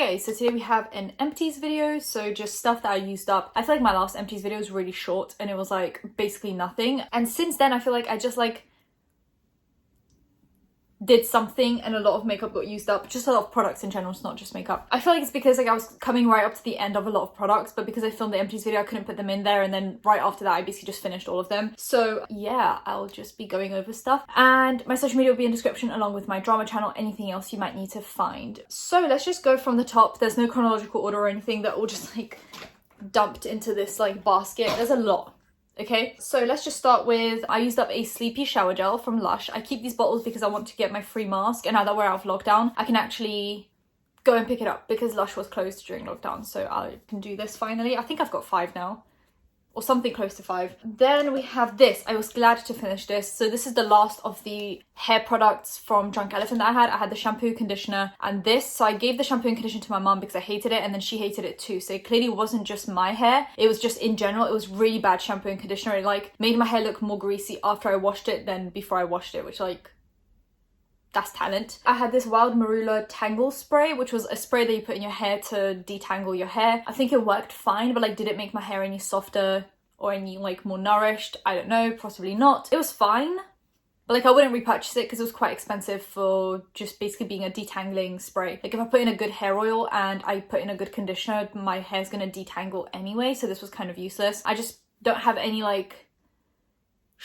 Okay, so today we have an Empties video, so just stuff that I used up. I feel like my last Empties video was really short and it was like basically nothing. And since then I feel like I just like did something and a lot of makeup got used up. Just a lot of products in general, it's not just makeup. I feel like it's because like I was coming right up to the end of a lot of products, but because I filmed the Empties video I couldn't put them in there, and then right after that I basically just finished all of them. So yeah, I'll just be going over stuff, and my social media will be in the description along with my drama channel, anything else you might need to find. So let's just go from the top. There's no chronological order or anything, that all just like dumped into this like basket. There's a lot. Okay, so let's just start with, I used up a sleepy shower gel from Lush. I keep these bottles because I want to get my free mask, and now that we're out of lockdown I can actually go and pick it up because Lush was closed during lockdown, so I can do this finally. I think I've got 5 now, or something close to 5. Then we have this. I was glad to finish this. So this is the last of the hair products from Drunk Elephant that I had. I had the shampoo, conditioner, and this. So I gave the shampoo and conditioner to my mum because I hated it, and then she hated it too. So it clearly wasn't just my hair, it was just in general. It was really bad shampoo and conditioner. It like made my hair look more greasy after I washed it than before I washed it, which like, that's talent. I had this Wild Marula Tangle spray, which was a spray that you put in your hair to detangle your hair. I think it worked fine, but like, did it make my hair any softer or any like more nourished? I don't know, possibly not. It was fine, but like I wouldn't repurchase it because it was quite expensive for just basically being a detangling spray. Like if I put in a good hair oil and I put in a good conditioner, my hair's gonna detangle anyway, so this was kind of useless. I just don't have any like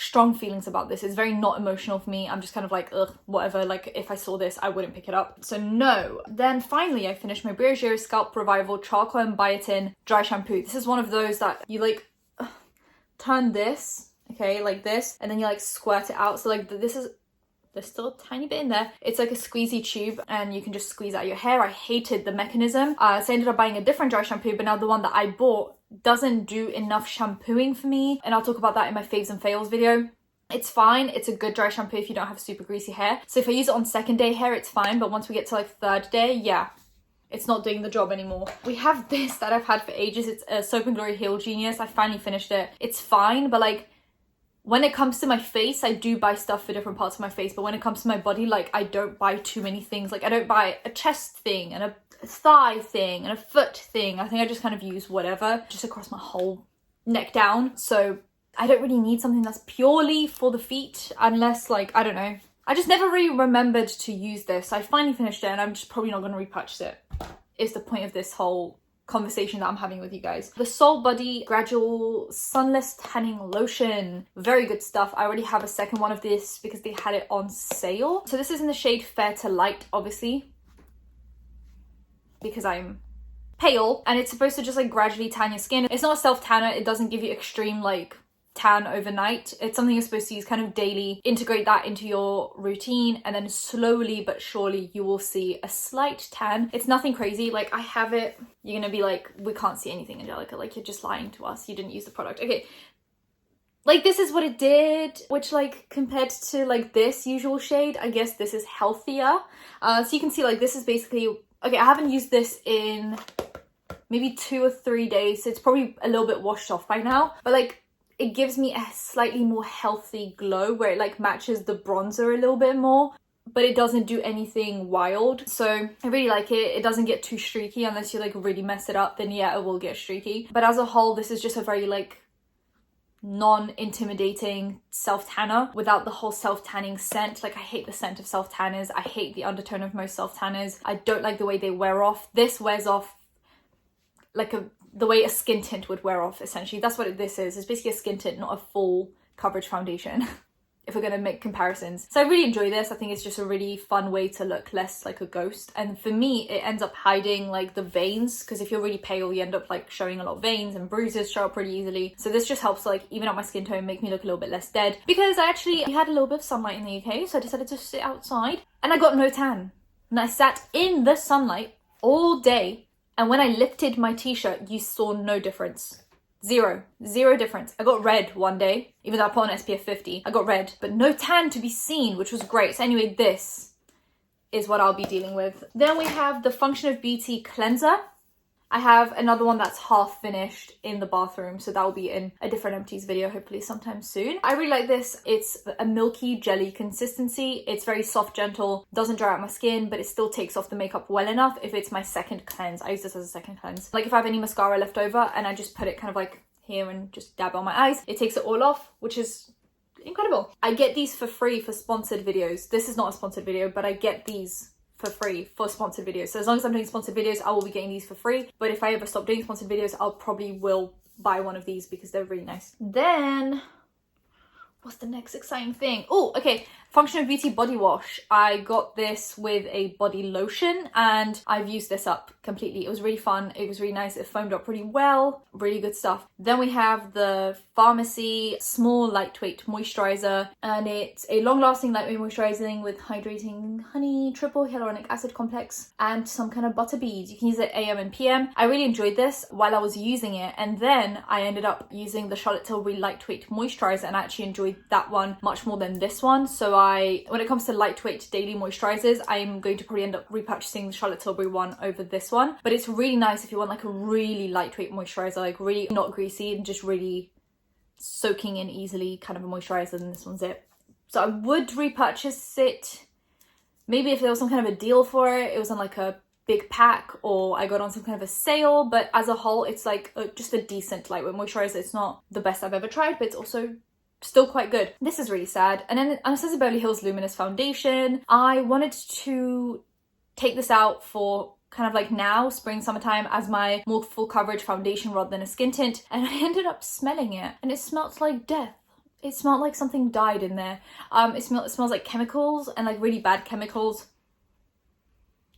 strong feelings about this. It's very not emotional for me. I'm just kind of like, ugh, whatever. Like if I saw this I wouldn't pick it up, so no. Then finally I finished my Briogeo Scalp Revival Charcoal and Biotin Dry Shampoo. This is one of those that you like turn this, okay, like this, and then you like squirt it out. So like this is, there's still a tiny bit in there. It's like a squeezy tube and you can just squeeze out your hair. I hated the mechanism, so I ended up buying a different dry shampoo, but now the one that I bought doesn't do enough shampooing for me, and I'll talk about that in my faves and fails video. It's fine, it's a good dry shampoo if you don't have super greasy hair. So if I use it on second day hair it's fine, but once we get to like third day, yeah, it's not doing the job anymore. We have this that I've had for ages. It's a Soap and Glory Heal Genius. I finally finished it. It's fine, but like when it comes to my face, I do buy stuff for different parts of my face, but when it comes to my body, like I don't buy too many things. Like I don't buy a chest thing and a thigh thing and a foot thing. I think I just kind of use whatever just across my whole neck down. So I don't really need something that's purely for the feet, unless like, I don't know. I just never really remembered to use this. I finally finished it and I'm just probably not going to repurchase it, is the point of this whole conversation that I'm having with you guys. The Soul Buddy Gradual Sunless Tanning Lotion. Very good stuff. I already have a second one of this because they had it on sale. So this is in the shade Fair to Light, obviously, because I'm pale, and it's supposed to just like gradually tan your skin. It's not a self tanner. It doesn't give you extreme like tan overnight. It's something you're supposed to use kind of daily. Integrate that into your routine, and then slowly but surely you will see a slight tan. It's nothing crazy. Like I have it, you're gonna be like, we can't see anything, Angelika, like you're just lying to us, you didn't use the product. Okay, like this is what it did, which like compared to like this usual shade, I guess this is healthier. So you can see like this is basically, okay, I haven't used this in maybe 2 or 3 days, so it's probably a little bit washed off by now, but like it gives me a slightly more healthy glow where it like matches the bronzer a little bit more, but it doesn't do anything wild. So I really like it. It doesn't get too streaky unless you like really mess it up, then yeah, it will get streaky. But as a whole, this is just a very like non-intimidating self-tanner without the whole self-tanning scent. Like I hate the scent of self-tanners. I hate the undertone of most self-tanners. I don't like the way they wear off. This wears off like the way a skin tint would wear off, essentially. That's what this is. It's basically a skin tint, not a full coverage foundation, if we're gonna make comparisons. So I really enjoy this. I think it's just a really fun way to look less like a ghost. And for me, it ends up hiding like the veins, because if you're really pale, you end up like showing a lot of veins, and bruises show up pretty easily. So this just helps like even out my skin tone, make me look a little bit less dead. Because we had a little bit of sunlight in the UK, so I decided to sit outside and I got no tan. And I sat in the sunlight all day. And when I lifted my t-shirt, you saw no difference. Zero difference. I got red one day, even though I put on SPF 50, I got red, but no tan to be seen, which was great. So anyway, this is what I'll be dealing with. Then we have the Function of Beauty Cleanser. I have another one that's half finished in the bathroom, so that will be in a different Empties video hopefully sometime soon. I really like this. It's a milky jelly consistency. It's very soft, gentle, doesn't dry out my skin, but it still takes off the makeup well enough if it's my second cleanse. I use this as a second cleanse. Like if I have any mascara left over and I just put it kind of like here and just dab on my eyes, it takes it all off, which is incredible. I get these for free for sponsored videos. This is not a sponsored video, but I get these for free for sponsored videos. So as long as I'm doing sponsored videos, I will be getting these for free. But if I ever stop doing sponsored videos, I'll probably will buy one of these because they're really nice. Then what's the next exciting thing? Oh, okay. Functional Beauty body wash. I got this with a body lotion and I've used this up completely. It was really fun. It was really nice. It foamed up pretty well. Really good stuff. Then we have the Pharmacy Small Lightweight Moisturizer, and it's a long-lasting lightweight moisturizing with hydrating honey, triple hyaluronic acid complex, and some kind of butter beads. You can use it AM and PM. I really enjoyed this while I was using it, and then I ended up using the Charlotte Tilbury Lightweight Moisturizer, and I actually enjoyed that one much more than this one. So when it comes to lightweight daily moisturizers, I'm going to probably end up repurchasing the Charlotte Tilbury one over this one. But it's really nice if you want like a really lightweight moisturizer, like really not greasy and just really soaking in easily kind of a moisturizer, then this one's it. So I would repurchase it maybe if there was some kind of a deal for it. It was on like a big pack or I got on some kind of a sale, but as a whole it's like just a decent lightweight moisturizer. It's not the best I've ever tried, but it's also still quite good. This is really sad. And then Anastasia Beverly Hills Luminous Foundation. I wanted to take this out for kind of like now, spring, summertime, as my more full coverage foundation rather than a skin tint. And I ended up smelling it and it smelled like death. It smelled like something died in there. It smells like chemicals and like really bad chemicals.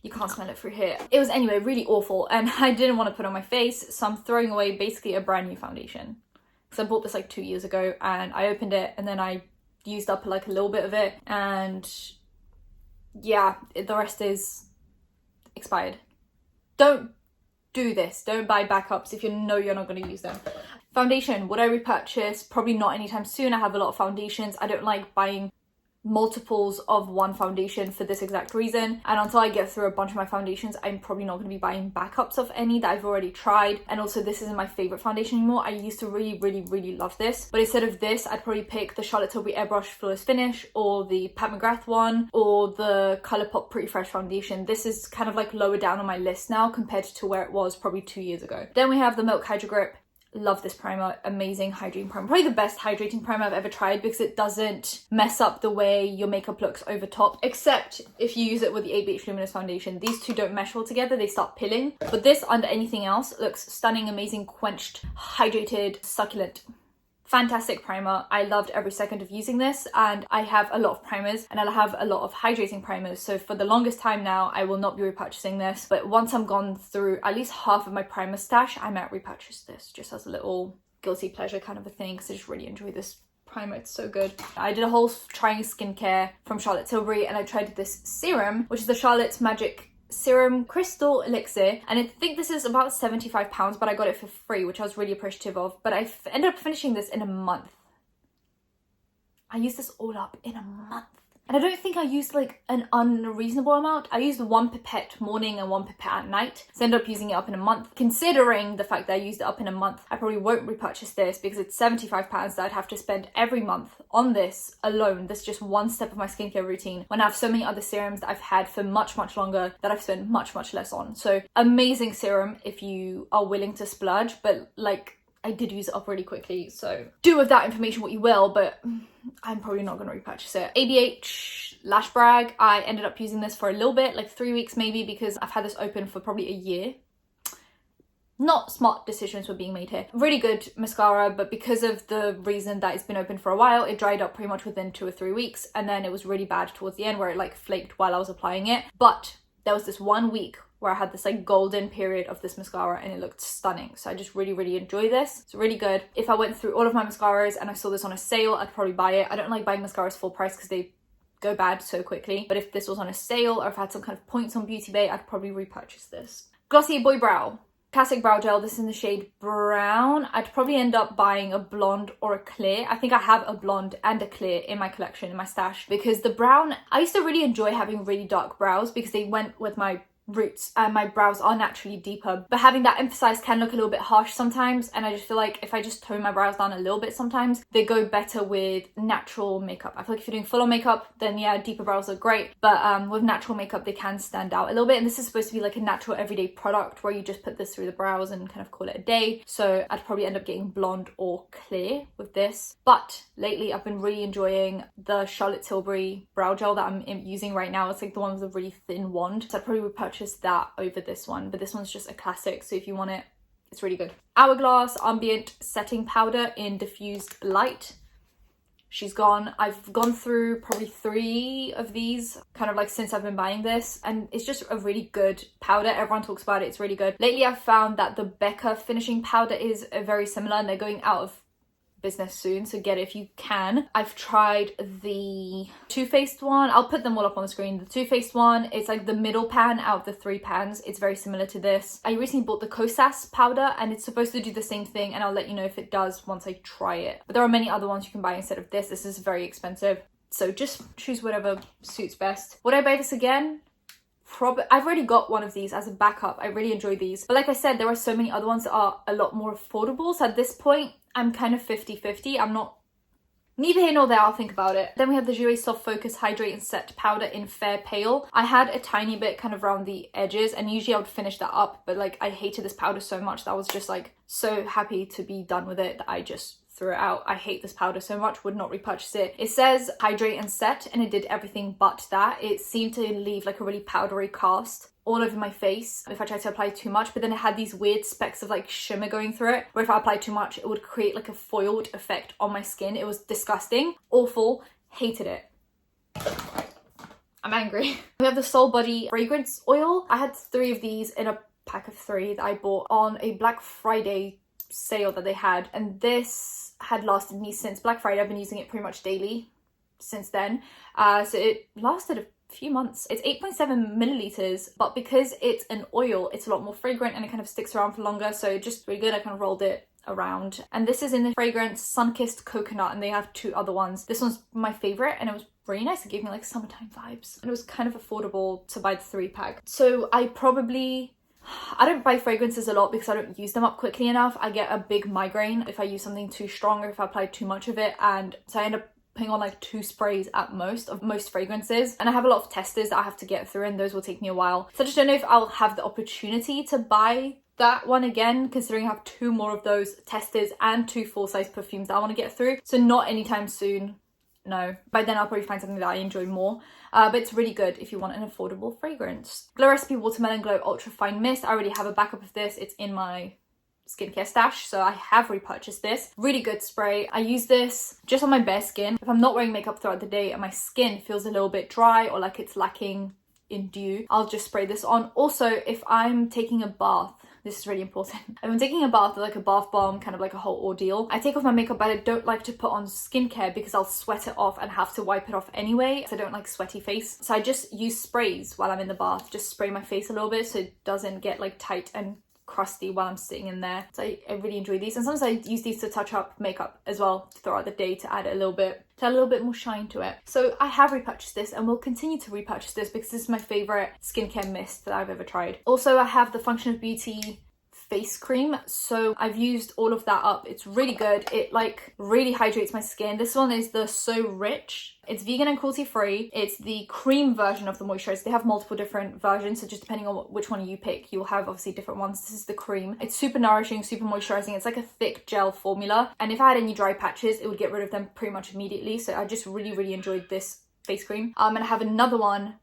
You can't smell it through here. It was anyway really awful and I didn't want to put on my face, so I'm throwing away basically a brand new foundation. Because I bought this like 2 years ago and I opened it and then I used up like a little bit of it, and yeah, the rest is expired. Don't do this. Don't buy backups if you know you're not going to use them. Foundation, would I repurchase? Probably not anytime soon. I have a lot of foundations. I don't like buying multiples of one foundation for this exact reason, and until I get through a bunch of my foundations, I'm probably not going to be buying backups of any that I've already tried. And also this isn't my favorite foundation anymore. I used to really love this, but instead of this I'd probably pick the Charlotte Tilbury Airbrush Flawless Finish or the Pat McGrath one or the Colourpop Pretty Fresh foundation. This is kind of like lower down on my list now compared to where it was probably 2 years ago. Then we have the Milk Hydro Grip. Love this primer. Amazing hydrating primer. Probably the best hydrating primer I've ever tried because it doesn't mess up the way your makeup looks over top, except if you use it with the ABH Luminous foundation. These two don't mesh well together, they start pilling. But this, under anything else, looks stunning, amazing, quenched, hydrated, succulent. Fantastic primer. I loved every second of using this, and I have a lot of primers and I'll have a lot of hydrating primers, so for the longest time now I will not be repurchasing this, but once I'm gone through at least half of my primer stash, I might repurchase this just as a little guilty pleasure kind of a thing because I just really enjoy this primer. It's so good. I did a whole trying skincare from Charlotte Tilbury and I tried this serum, which is the Charlotte's Magic Serum Crystal Elixir, and I think this is about £75, but I got it for free, which I was really appreciative of. But I ended up finishing this in a month. I used this all up in a month. And I don't think I used like an unreasonable amount. I used 1 pipette morning and 1 pipette at night. So I ended up using it up in a month. Considering the fact that I used it up in a month, I probably won't repurchase this because it's £75 that I'd have to spend every month on this alone. This is just one step of my skincare routine when I have so many other serums that I've had for much longer that I've spent much less on. So amazing serum if you are willing to splurge, but like I did use it up really quickly, so do with that information what you will, but I'm probably not going to repurchase it. Abh Lash Brag. I ended up using this for a little bit, like 3 weeks maybe, because I've had this open for probably a year. Not smart decisions were being made here. Really good mascara, but because of the reason that it's been open for a while, it dried up pretty much within 2 or 3 weeks, and then it was really bad towards the end where it like flaked while I was applying it. But there was this 1 week where I had this like golden period of this mascara and it looked stunning. So I just really enjoy this. It's really good. If I went through all of my mascaras and I saw this on a sale, I'd probably buy it. I don't like buying mascaras full price because they go bad so quickly. But if this was on a sale or if I had some kind of points on Beauty Bay, I'd probably repurchase this. Glossier Boy Brow. Classic brow gel. This is in the shade brown. I'd probably end up buying a blonde or a clear. I think I have a blonde and a clear in my collection, in my stash, because the brown, I used to really enjoy having really dark brows because they went with my roots and my brows are naturally deeper, but having that emphasized can look a little bit harsh sometimes, and I just feel like if I just tone my brows down a little bit sometimes, they go better with natural makeup. I feel like if you're doing full on makeup, then yeah, deeper brows are great, but with natural makeup they can stand out a little bit, and this is supposed to be like a natural everyday product where you just put this through the brows and kind of call it a day, so I'd probably end up getting blonde or clear with this. But lately I've been really enjoying the Charlotte Tilbury brow gel that I'm using right now. It's like the one with a really thin wand, so I'd probably repurchase that over this one, but this one's just a classic, so if you want it, it's really good. Hourglass Ambient Setting Powder in Diffused Light. She's gone. I've gone through probably 3 of these kind of like since I've been buying this, and it's just a really good powder. Everyone talks about it, it's really good. Lately I've found that the Becca finishing powder is very similar, and they're going out of business soon, so get it if you can. I've tried the Too Faced one. I'll put them all up on the screen. The Too Faced one, it's like the middle pan out of the 3 pans. It's very similar to this. I recently bought the Kosas powder, and it's supposed to do the same thing, and I'll let you know if it does once I try it. But there are many other ones you can buy instead of this. This is very expensive, so just choose whatever suits best. Would I buy this again? Probably. I've already got one of these as a backup. I really enjoy these, but like I said, there are so many other ones that are a lot more affordable, so at this point I'm kind of 50-50. I'm not, neither here nor there, I'll think about it. Then we have the Jouer Soft Focus Hydrate and Set Powder in Fair Pale. I had a tiny bit kind of around the edges, and usually I would finish that up, but like I hated this powder so much that I was just like so happy to be done with it that I just threw it out. I hate this powder so much, would not repurchase it. It says hydrate and set, and it did everything but that. It seemed to leave like a really powdery cast all over my face if I tried to apply too much, but then it had these weird specks of like shimmer going through it, where if I applied too much it would create like a foiled effect on my skin. It was disgusting, awful, hated it. I'm angry. We have the Soul Body fragrance oil. I had 3 of these in a pack of 3 that I bought on a Black Friday sale that they had, and this had lasted me since Black Friday. I've been using it pretty much daily since then, so it lasted a few months. It's 8.7 milliliters, but because it's an oil, it's a lot more fragrant and it kind of sticks around for longer, so just really good. I kind of rolled it around, and this is in the fragrance Sun-Kissed Coconut, and they have 2 other ones. This one's my favorite, and it was really nice. It gave me like summertime vibes, and it was kind of affordable to buy the 3-pack. So I don't buy fragrances a lot because I don't use them up quickly enough. I get a big migraine if I use something too strong or if I apply too much of it, and so I end up putting on like 2 sprays at most of most fragrances, and I have a lot of testers that I have to get through, and those will take me a while. So I just don't know if I'll have the opportunity to buy that one again, considering I have 2 more of those testers and 2 full-size perfumes that I want to get through. So not anytime soon, no. By then I'll probably find something that I enjoy more, but it's really good if you want an affordable fragrance. Glow Recipe Watermelon Glow Ultra Fine Mist. I already have a backup of this. It's in my skincare stash, so I have repurchased this. Really good spray. I use this just on my bare skin. If I'm not wearing makeup throughout the day and my skin feels a little bit dry or like it's lacking in dew, I'll just spray this on. Also, if I'm taking a bath, this is really important. If I'm taking a bath, like a bath bomb, kind of like a whole ordeal, I take off my makeup, but I don't like to put on skincare because I'll sweat it off and have to wipe it off anyway. So I don't like sweaty face. So I just use sprays while I'm in the bath. Just spray my face a little bit so it doesn't get like tight and crusty while I'm sitting in there. So I really enjoy these, and sometimes I use these to touch up makeup as well throughout the day to add a little bit more shine to it. So I have repurchased this and will continue to repurchase this because this is my favorite skincare mist that I've ever tried. Also, I have the Function of Beauty face cream, so I've used all of that up. It's really good. It like really hydrates my skin. This one is the So Rich. It's vegan and cruelty free. It's the cream version of the moisturizer. They have multiple different versions, so just depending on which one you pick, you'll have obviously different ones. This is the cream. It's super nourishing, super moisturizing. It's like a thick gel formula, and if I had any dry patches, it would get rid of them pretty much immediately. So I just really enjoyed this face cream. And I have another one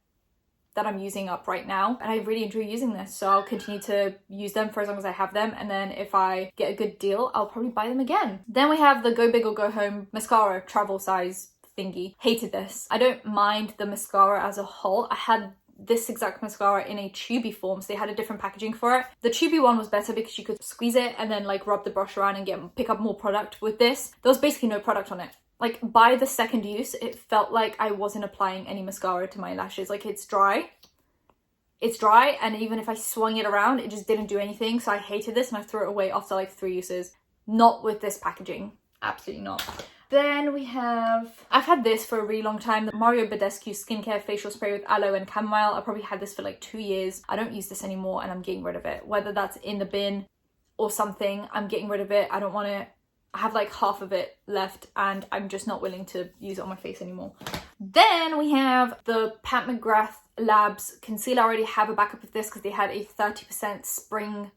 that I'm using up right now, and I really enjoy using this, so I'll continue to use them for as long as I have them, and then if I get a good deal, I'll probably buy them again. Then we have the Go Big or Go Home mascara travel size thingy. Hated this. I don't mind the mascara as a whole. I had this exact mascara in a tubey form, so they had a different packaging for it. The tubey one was better because you could squeeze it and then like rub the brush around and pick up more product. With this, there was basically no product on it. Like by the second use, it felt like I wasn't applying any mascara to my lashes. Like it's dry, and even if I swung it around, it just didn't do anything. So I hated this and I threw it away after like 3 uses. Not with this packaging, absolutely not. Then we have, I've had this for a really long time, the Badescu Skincare Facial Spray with Aloe and Chamomile. I probably had this for like 2 years. I don't use this anymore and I'm getting rid of it. Whether that's in the bin or something, I'm getting rid of it. I don't want it. I have like half of it left and I'm just not willing to use it on my face anymore. Then we have the Pat McGrath Labs Concealer. I already have a backup of this because they had a 30% spring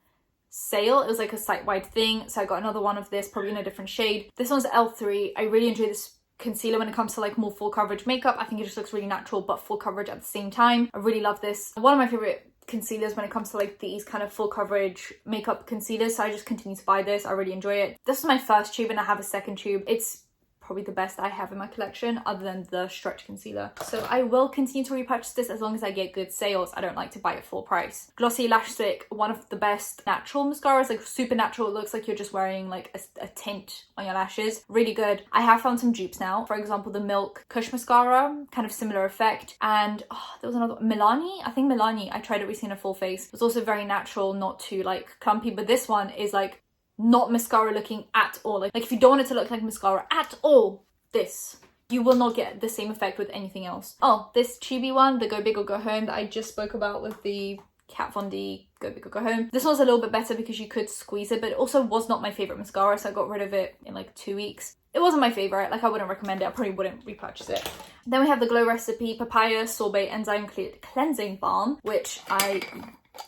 sale. It was like a site-wide thing, so I got another one of this, probably in a different shade. This one's L3. I really enjoy this concealer when it comes to like more full coverage makeup. I think it just looks really natural but full coverage at the same time. I really love this. One of my favorite concealers when it comes to like these kind of full coverage makeup concealers, so I just continue to buy this. I really enjoy it. This is my first tube and I have a second tube. It's probably the best I have in my collection other than the stretch concealer, so I will continue to repurchase this as long as I get good sales. I don't like to buy it full price. Glossy Lash Stick, one of the best natural mascaras, like super natural. It looks like you're just wearing like a tint on your lashes. Really good. I have found some dupes now, for example the Milk Kush Mascara, kind of similar effect, and there was another Milani. I think Milani, I tried it recently in a full face. It was also very natural, not too like clumpy, but this one is like not mascara looking at all. Like if you don't want it to look like mascara at all, this, you will not get the same effect with anything else. Oh, this chibi one, the Go Big or Go Home that I just spoke about with the Kat Von D Go Big or Go Home. This one's a little bit better because you could squeeze it, but it also was not my favorite mascara, so I got rid of it in like 2 weeks. It wasn't my favorite, like I wouldn't recommend it. I probably wouldn't repurchase it. Then we have the Glow Recipe Papaya Sorbet Enzyme Cleansing Balm, which I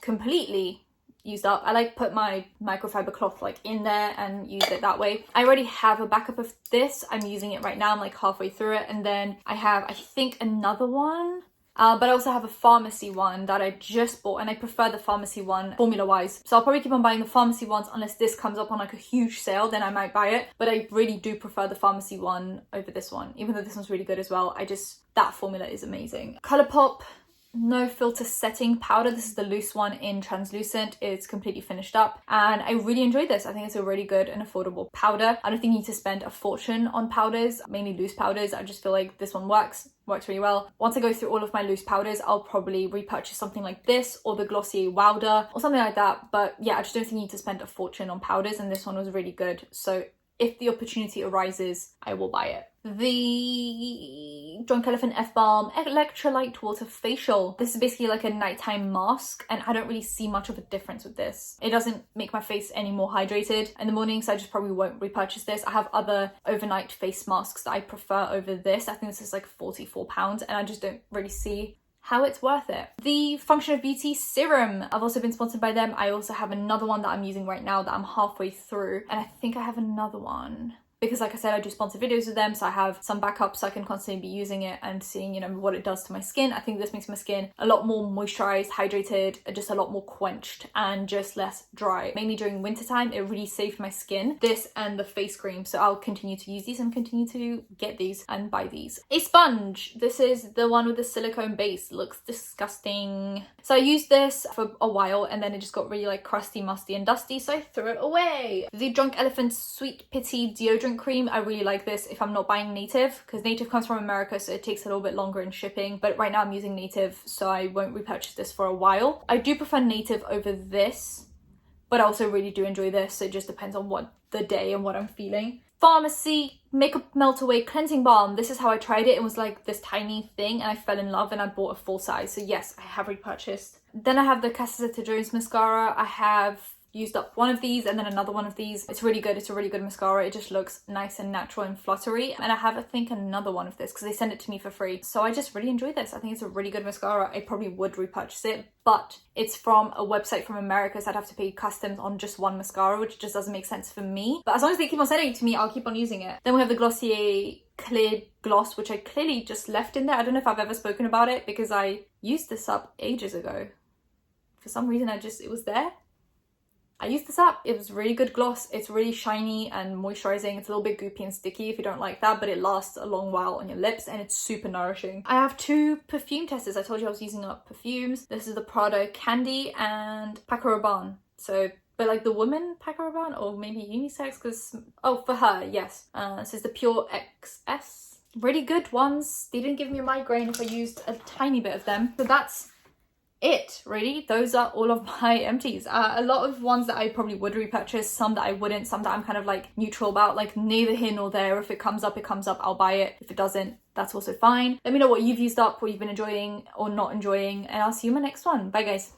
completely used up. I like put my microfiber cloth like in there and use it that way. I already have a backup of this. I'm using it right now. I'm like halfway through it, and then I have, I think, another one. But I also have a pharmacy one that I just bought, and I prefer the pharmacy one formula wise. So I'll probably keep on buying the pharmacy ones unless this comes up on like a huge sale, then I might buy it. But I really do prefer the pharmacy one over this one, even though this one's really good as well. That formula is amazing. Colourpop No Filter Setting Powder. This is the loose one in translucent. It's completely finished up and I really enjoy this. I think it's a really good and affordable powder. I don't think you need to spend a fortune on powders, mainly loose powders. I just feel like this one works really well. Once I go through all of my loose powders, I'll probably repurchase something like this or the Glossier Wilder or something like that. But yeah, I just don't think you need to spend a fortune on powders, and this one was really good. So if the opportunity arises, I will buy it. The Drunk Elephant F-Balm Electrolyte Water Facial. This is basically like a nighttime mask, and I don't really see much of a difference with this. It doesn't make my face any more hydrated in the morning, so I just probably won't repurchase this. I have other overnight face masks that I prefer over this. I think this is like £44, and I just don't really see how it's worth it. The Function of Beauty Serum. I've also been sponsored by them. I also have another one that I'm using right now that I'm halfway through, and I think I have another one because, like I said, I do sponsor videos with them, so I have some backup so I can constantly be using it and seeing, you know, what it does to my skin. I think this makes my skin a lot more moisturized, hydrated, just a lot more quenched and just less dry. Mainly during winter time, it really saved my skin. This and the face cream, so I'll continue to use these and continue to get these and buy these. A sponge. This is the one with the silicone base. Looks disgusting. So I used this for a while and then it just got really like crusty, musty and dusty, so I threw it away. The Drunk Elephant Sweet Pity Deodorant Cream. I really like this if I'm not buying Native, because Native comes from America, so it takes a little bit longer in shipping. But right now I'm using Native, so I won't repurchase this for a while. I do prefer Native over this, but I also really do enjoy this. So it just depends on what the day and what I'm feeling. Pharmacy Makeup Melt Away Cleansing Balm. This is how I tried it. It was like this tiny thing and I fell in love and I bought a full size. So yes, I have repurchased. Then I have the Casa Jones mascara. I have used up one of these and then another one of these. It's really good. It's a really good mascara. It just looks nice and natural and fluttery. And I have, I think, another one of this because they send it to me for free. So I just really enjoy this. I think it's a really good mascara. I probably would repurchase it, but it's from a website from America, so I'd have to pay customs on just one mascara, which just doesn't make sense for me. But as long as they keep on sending it to me, I'll keep on using it. Then we have the Glossier Clear Gloss, which I clearly just left in there. I don't know if I've ever spoken about it because I used this up ages ago. For some reason, it was there. I used this up. It was really good gloss. It's really shiny and moisturizing. It's a little bit goopy and sticky if you don't like that, but it lasts a long while on your lips and it's super nourishing. I have two perfume testers. I told you I was using up perfumes. This is the Prada Candy and Paco Rabanne. So, but like the woman Paco Rabanne, or maybe unisex, because, oh, for her, yes. This is the Pure XS. Really good ones. They didn't give me a migraine if I used a tiny bit of them. So that's it, really. Those are all of my empties. A lot of ones that I probably would repurchase, some that I wouldn't, some that I'm kind of like neutral about, like neither here nor there. If it comes up, it comes up, I'll buy it. If it doesn't, that's also fine. Let me know what you've used up, what you've been enjoying or not enjoying, and I'll see you in my next one. Bye guys.